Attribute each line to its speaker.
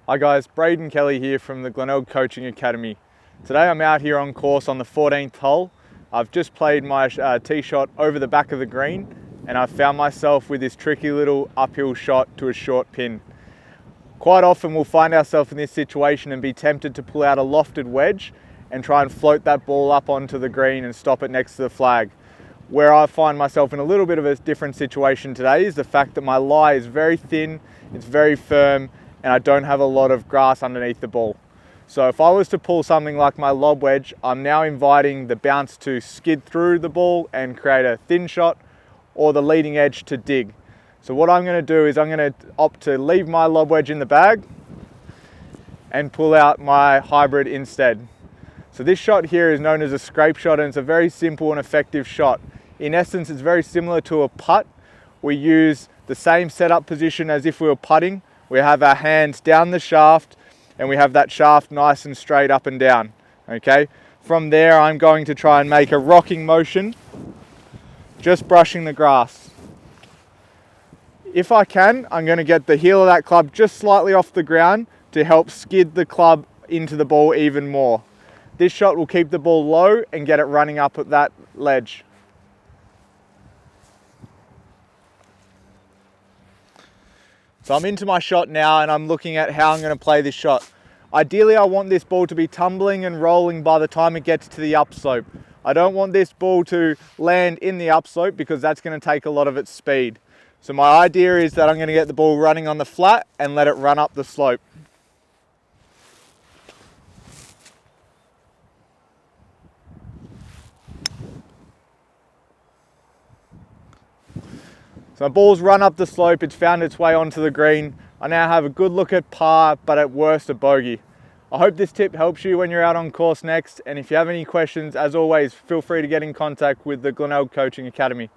Speaker 1: Hi guys, Braeden Kelly here from the Glenelg Coaching Academy. Today I'm out here on course on the 14th hole. I've just played my tee shot over the back of the green and I've found myself with this tricky little uphill shot to a short pin. Quite often we'll find ourselves in this situation and be tempted to pull out a lofted wedge and try and float that ball up onto the green and stop it next to the flag. Where I find myself in a little bit of a different situation today is the fact that my lie is very thin, it's very firm, and I don't have a lot of grass underneath the ball. So if I was to pull something like my lob wedge, I'm now inviting the bounce to skid through the ball and create a thin shot, or the leading edge to dig. So what I'm going to do is I'm going to opt to leave my lob wedge in the bag and pull out my hybrid instead. So this shot here is known as a scrape shot, and it's a very simple and effective shot. In essence, it's very similar to a putt. We use the same setup position as if we were putting. We have our hands down the shaft and we have that shaft nice and straight up and down. Okay. From there, I'm going to try and make a rocking motion, just brushing the grass. If I can, I'm going to get the heel of that club just slightly off the ground to help skid the club into the ball even more. This shot will keep the ball low and get it running up at that ledge. So I'm into my shot now and I'm looking at how I'm going to play this shot. Ideally, I want this ball to be tumbling and rolling by the time it gets to the upslope. I don't want this ball to land in the upslope because that's going to take a lot of its speed. So my idea is that I'm going to get the ball running on the flat and let it run up the slope. So my ball's run up the slope, it's found its way onto the green. I now have a good look at par, but at worst a bogey. I hope this tip helps you when you're out on course next, and if you have any questions, as always, feel free to get in contact with the Glenelg Coaching Academy.